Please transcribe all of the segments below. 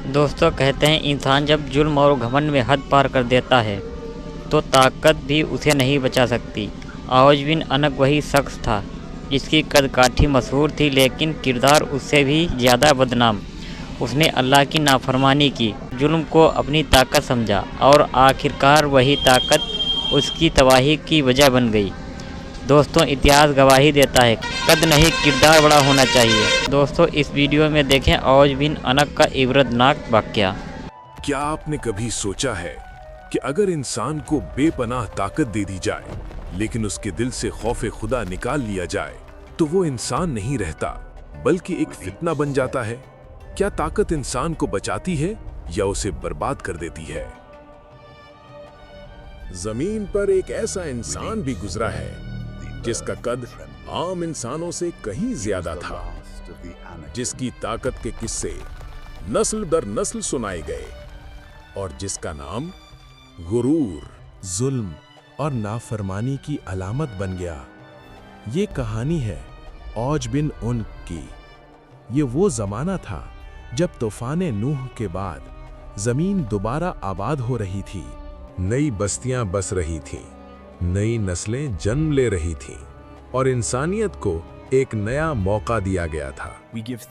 دوستوں کہتے ہیں انسان جب ظلم اور گھمنڈ میں حد پار کر دیتا ہے تو طاقت بھی اسے نہیں بچا سکتی۔ اوج بن انق وہی شخص تھا جس کی قد کاٹھی مشہور تھی، لیکن کردار اس سے بھی زیادہ بدنام۔ اس نے اللہ کی نافرمانی کی، ظلم کو اپنی طاقت سمجھا اور آخرکار وہی طاقت اس کی تباہی کی وجہ بن گئی۔ دوستوں اتہاس گواہی دیتا ہے، قد نہیں کردار بڑا ہونا چاہیے۔ دوستوں اس ویڈیو میں دیکھیں اوج بن انق کا عبرتناک واقعہ۔ کیا آپ نے کبھی سوچا ہے کہ اگر انسان کو بے پناہ طاقت دے دی جائے لیکن اس کے دل سے خوف خدا نکال لیا جائے تو وہ انسان نہیں رہتا بلکہ ایک فتنہ بن جاتا ہے؟ کیا طاقت انسان کو بچاتی ہے یا اسے برباد کر دیتی ہے؟ زمین پر ایک ایسا انسان بھی گزرا ہے جس کا قد عام انسانوں سے کہیں زیادہ تھا، جس کی طاقت کے قصے نسل در نسل سنائے گئے اور جس کا نام غرور، ظلم اور نافرمانی کی علامت بن گیا۔ یہ کہانی ہے اوج بن انق کی۔ یہ وہ زمانہ تھا جب طوفان نوح کے بعد زمین دوبارہ آباد ہو رہی تھی، نئی بستیاں بس رہی تھیں، نئی نسلیں جنم لے رہی تھیں اور انسانیت کو ایک نیا موقع دیا گیا تھا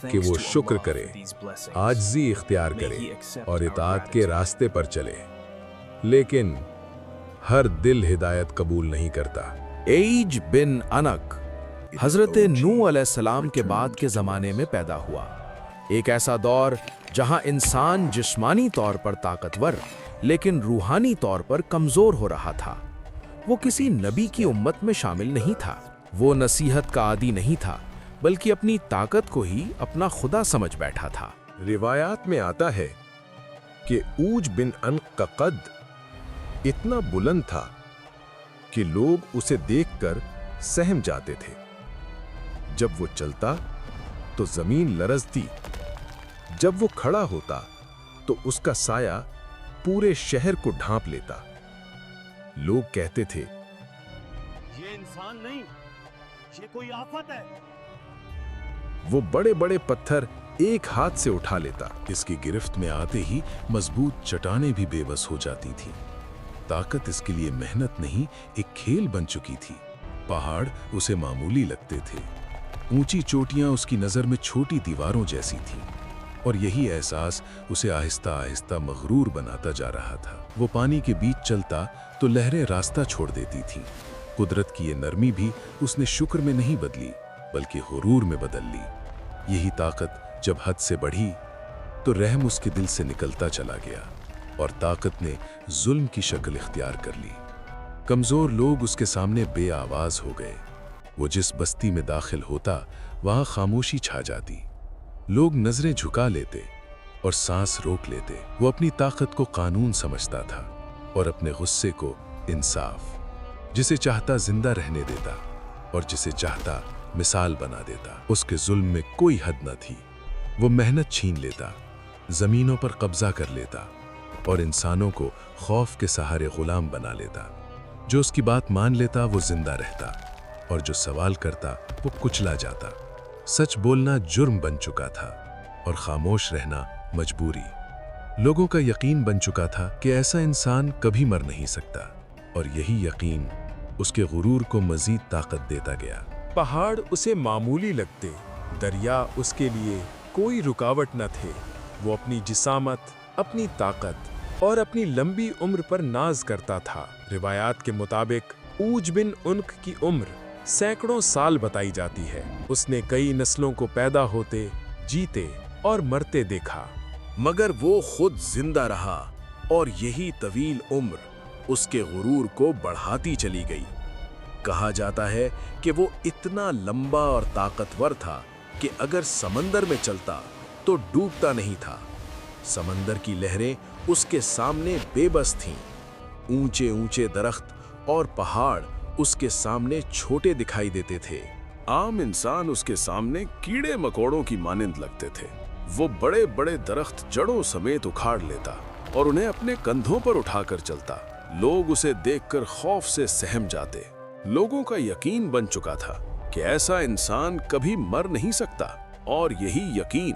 کہ وہ شکر کرے، عاجزی اختیار کرے اور اطاعت کے راستے پر چلے۔ لیکن ہر دل ہدایت قبول نہیں کرتا۔ اوج بن انق حضرت نوح علیہ السلام کے بعد کے زمانے میں پیدا ہوا، ایک ایسا دور جہاں انسان جسمانی طور پر طاقتور لیکن روحانی طور پر کمزور ہو رہا تھا۔ وہ کسی نبی کی امت میں شامل نہیں تھا، وہ نصیحت کا عادی نہیں تھا بلکہ اپنی طاقت کو ہی اپنا خدا سمجھ بیٹھا تھا۔ روایات میں آتا ہے کہ اوج بن انق کا قد اتنا بلند تھا کہ لوگ اسے دیکھ کر سہم جاتے تھے۔ جب وہ چلتا تو زمین لرزتی، جب وہ کھڑا ہوتا تو اس کا سایہ پورے شہر کو ڈھانپ لیتا۔ لوگ کہتے تھے، یہ انسان نہیں، یہ کوئی آفت ہے۔ وہ بڑے بڑے پتھر ایک ہاتھ سے اٹھا لیتا، اس کی گرفت میں آتے ہی مضبوط چٹانیں بھی بے بس ہو جاتی تھیں۔ طاقت اس کے لیے محنت نہیں، ایک کھیل بن چکی تھی۔ پہاڑ اسے معمولی لگتے تھے، اونچی چوٹیاں اس کی نظر میں چھوٹی دیواروں جیسی تھیں، اور یہی احساس اسے آہستہ آہستہ مغرور بناتا جا رہا تھا۔ وہ پانی کے بیچ چلتا تو لہریں راستہ چھوڑ دیتی تھیں۔ قدرت کی یہ نرمی بھی اس نے شکر میں نہیں بدلی بلکہ غرور میں بدل لی۔ یہی طاقت جب حد سے بڑھی تو رحم اس کے دل سے نکلتا چلا گیا اور طاقت نے ظلم کی شکل اختیار کر لی۔ کمزور لوگ اس کے سامنے بے آواز ہو گئے۔ وہ جس بستی میں داخل ہوتا وہاں خاموشی چھا جاتی، لوگ نظریں جھکا لیتے اور سانس روک لیتے۔ وہ اپنی طاقت کو قانون سمجھتا تھا اور اپنے غصے کو انصاف، جسے چاہتا زندہ رہنے دیتا اور جسے چاہتا مثال بنا دیتا۔ اس کے ظلم میں کوئی حد نہ تھی۔ وہ محنت چھین لیتا، زمینوں پر قبضہ کر لیتا اور انسانوں کو خوف کے سہارے غلام بنا لیتا۔ جو اس کی بات مان لیتا وہ زندہ رہتا اور جو سوال کرتا وہ کچلا جاتا۔ سچ بولنا جرم بن چکا تھا اور خاموش رہنا مجبوری۔ لوگوں کا یقین بن چکا تھا کہ ایسا انسان کبھی مر نہیں سکتا، اور یہی یقین اس کے غرور کو مزید طاقت دیتا گیا۔ پہاڑ اسے معمولی لگتے، دریا اس کے لیے کوئی رکاوٹ نہ تھے۔ وہ اپنی جسامت، اپنی طاقت اور اپنی لمبی عمر پر ناز کرتا تھا۔ روایات کے مطابق اوج بن انق کی عمر سینکڑوں سال بتائی جاتی ہے۔ اس نے کئی نسلوں کو پیدا ہوتے، جیتے اور مرتے دیکھا، مگر وہ خود زندہ رہا اور یہی طویل عمر اس کے غرور کو بڑھاتی چلی گئی۔ کہا جاتا ہے کہ وہ اتنا لمبا اور طاقتور تھا کہ اگر سمندر میں چلتا تو ڈوبتا نہیں تھا۔ سمندر کی لہریں اس کے سامنے بے بس تھیں، اونچے اونچے درخت اور پہاڑ اس کے سامنے چھوٹے دکھائی دیتے تھے۔ عام انسان اس کے سامنے کیڑے مکوڑوں کی مانند لگتے تھے۔ وہ بڑے بڑے درخت جڑوں سمیت اکھاڑ لیتا اور انہیں اپنے کندھوں پر اٹھا کر چلتا۔ لوگ اسے دیکھ کر خوف سے سہم جاتے۔ لوگوں کا یقین بن چکا تھا کہ ایسا انسان کبھی مر نہیں سکتا، اور یہی یقین